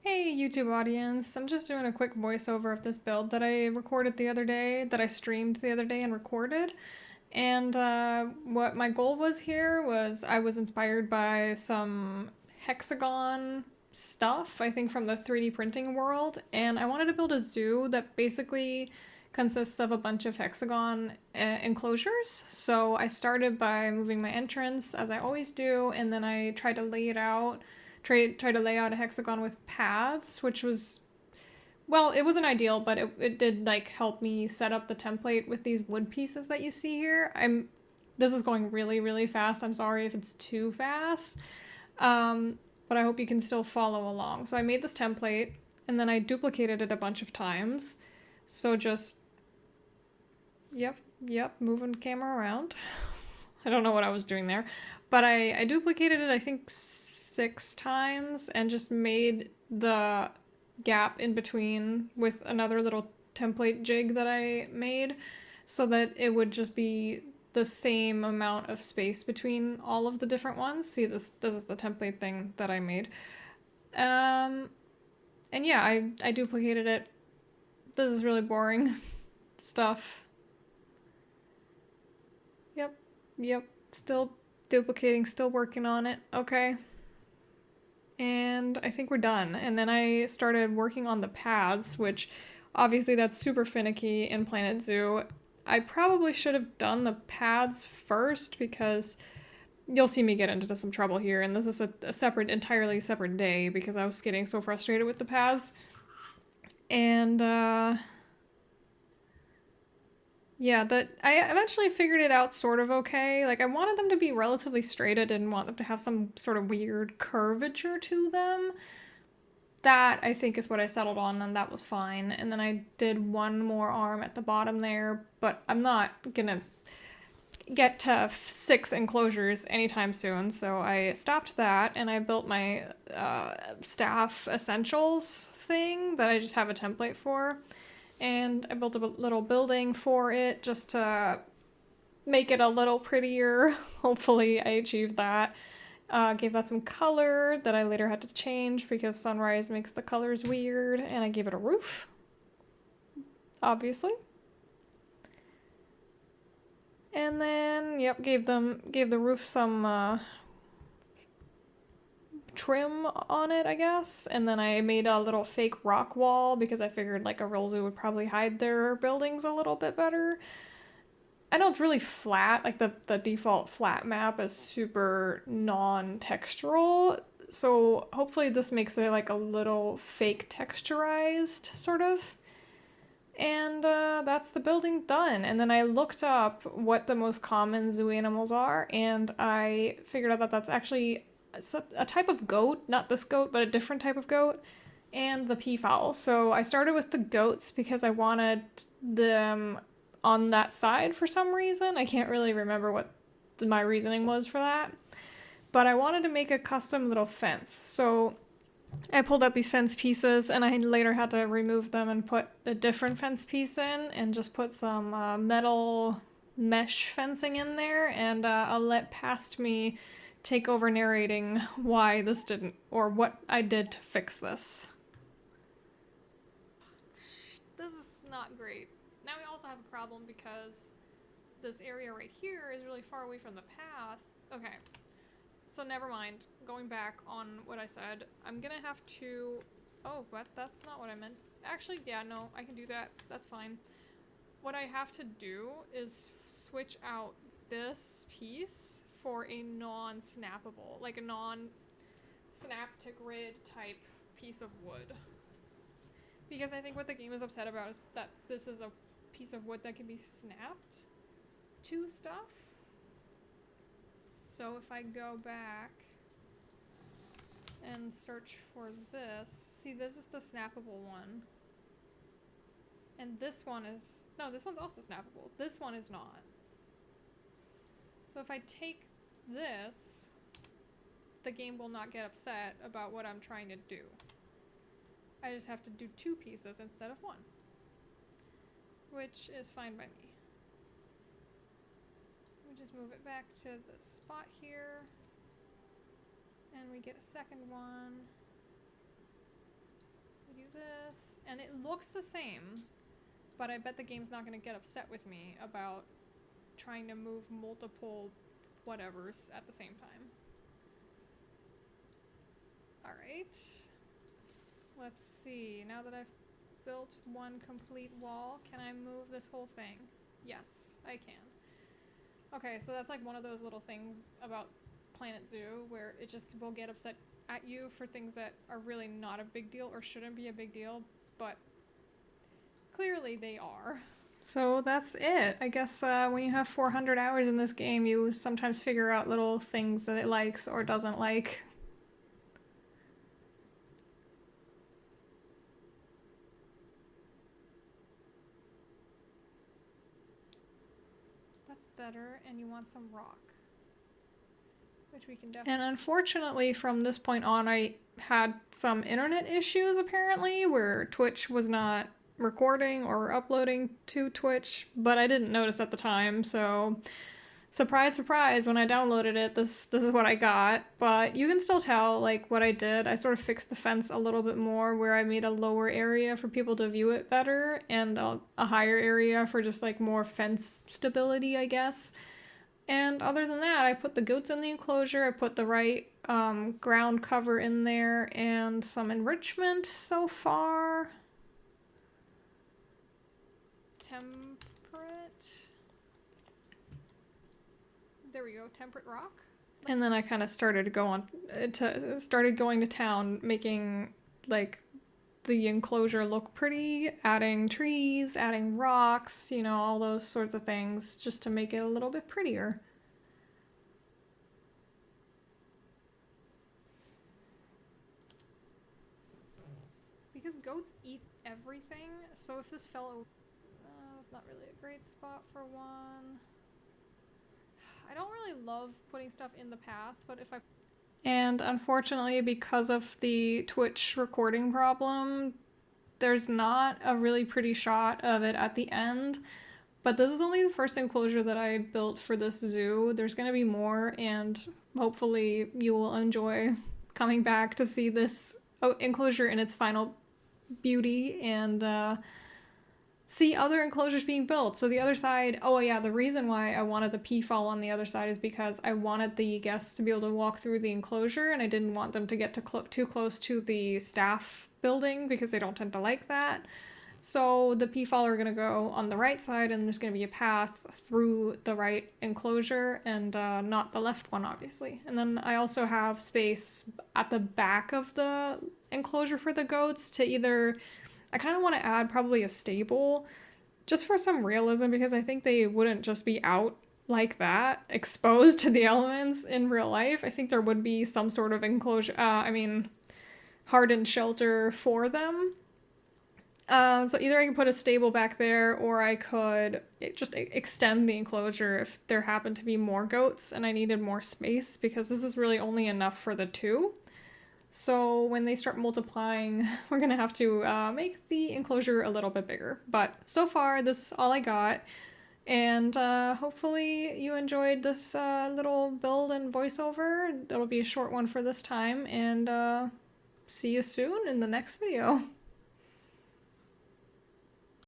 Hey YouTube audience, I'm just doing a quick voiceover of this build that I recorded the other day, that I streamed the other day and recorded. And what my goal was here was I was inspired by some Hexagon stuff, I think from the 3D printing world, and I wanted to build a zoo that basically consists of a bunch of Hexagon enclosures. So I started by moving my entrance, as I always do, and then I tried to lay it out, try to lay out a hexagon with paths, which was, well, it wasn't ideal, but it did like help me set up the template with these wood pieces that you see here. This is going really, really fast. I'm sorry if it's too fast. But I hope you can still follow along. So I made this template and then I duplicated it a bunch of times. So just, yep, moving the camera around. I don't know what I was doing there, but I duplicated it, I think 6 times, and just made the gap in between with another little template jig that I made so that it would just be the same amount of space between all of the different ones. See, this is the template thing that I made. Um, and yeah, I duplicated it. This is really boring stuff. Yep, yep. Still duplicating, still working on it. Okay. And I think we're done. And then I started working on the paths, which obviously that's super finicky in Planet Zoo. I probably should have done the paths first because you'll see me get into some trouble here. And this is a separate, entirely separate day because I was getting so frustrated with the paths. And yeah, that I eventually figured it out sort of okay. Like I wanted them to be relatively straight. I didn't want them to have some sort of weird curvature to them. That I think is what I settled on, and that was fine. And then I did one more arm at the bottom there, but I'm not gonna get to 6 enclosures anytime soon, so I stopped that and I built my staff essentials thing that I just have a template for. And I built a little building for it just to make it a little prettier. Hopefully, I achieved that. Gave that some color that I later had to change because sunrise makes the colors weird, and I gave it a roof, obviously. And then, yep, gave the roof some trim on it, I guess. And then I made a little fake rock wall because I figured like a real zoo would probably hide their buildings a little bit better. I know it's really flat, like the default flat map is super non-textural, so hopefully this makes it like a little fake texturized, sort of. And that's the building done. And then I looked up what the most common zoo animals are, and I figured out that that's actually a type of goat, not this goat, but a different type of goat, and the peafowl. So I started with the goats because I wanted them on that side for some reason. I can't really remember what my reasoning was for that. But I wanted to make a custom little fence. So I pulled out these fence pieces and I later had to remove them and put a different fence piece in and just put some metal mesh fencing in there. And I'll let past me take over narrating why this didn't, or what I did to fix this. This is not great. Now we also have a problem because this area right here is really far away from the path. Okay, so never mind. Going back on what I said, I'm gonna have to... Oh, but that's not what I meant. Actually, yeah, no, I can do that. That's fine. What I have to do is switch out this piece for a non-snappable, like a non-snap to grid type piece of wood. Because I think what the game is upset about is that this is a piece of wood that can be snapped to stuff. So if I go back and search for this, see, this is the snappable one. And this one is, no, this one's also snappable. This one is not. So if I take this, the game will not get upset about what I'm trying to do. I just have to do 2 pieces instead of 1, which is fine by me. We just move it back to the spot here, and we get a second one. and it looks the same, but I bet the game's not going to get upset with me about trying to move multiple whatevers at the same time. Alright. Let's see. Now that I've built one complete wall, can I move this whole thing? Yes, I can. Okay, so that's like one of those little things about Planet Zoo where it just will get upset at you for things that are really not a big deal or shouldn't be a big deal, but clearly they are. So that's it. I guess when you have 400 hours in this game, you sometimes figure out little things that it likes or doesn't like. That's better, and you want some rock. Which we can definitely... And unfortunately, from this point on, I had some internet issues, apparently, where Twitch was not recording or uploading to Twitch, but I didn't notice at the time, so surprise, surprise, when I downloaded it, this is what I got. But you can still tell, like, what I did. I sort of fixed the fence a little bit more, where I made a lower area for people to view it better, and a higher area for just, like, more fence stability, I guess. And other than that, I put the goats in the enclosure, I put the right ground cover in there, and some enrichment so far. Temperate. There we go, temperate rock. And then I kind of started going to town, making like the enclosure look pretty, adding trees, adding rocks, you know, all those sorts of things, just to make it a little bit prettier. Because goats eat everything, so if this fellow... it's not really a great spot for one. I don't really love putting stuff in the path, but if I... And unfortunately, because of the Twitch recording problem, there's not a really pretty shot of it at the end. But this is only the first enclosure that I built for this zoo. There's going to be more, and hopefully you will enjoy coming back to see this enclosure in its final beauty and see other enclosures being built. So the other side, oh yeah, the reason why I wanted the peafowl on the other side is because I wanted the guests to be able to walk through the enclosure, and I didn't want them to get too close to the staff building because they don't tend to like that. So the peafowl are going to go on the right side, and there's going to be a path through the right enclosure and not the left one, obviously. And then I also have space at the back of the enclosure for the goats to either... I kind of want to add probably a stable just for some realism, because I think they wouldn't just be out like that, exposed to the elements in real life. I think there would be some sort of enclosure, hardened shelter for them. So either I could put a stable back there, or I could just extend the enclosure if there happened to be more goats and I needed more space, because this is really only enough for the two. So when they start multiplying, we're going to have to make the enclosure a little bit bigger. But so far, this is all I got. And hopefully you enjoyed this little build and voiceover. It'll be a short one for this time. And see you soon in the next video.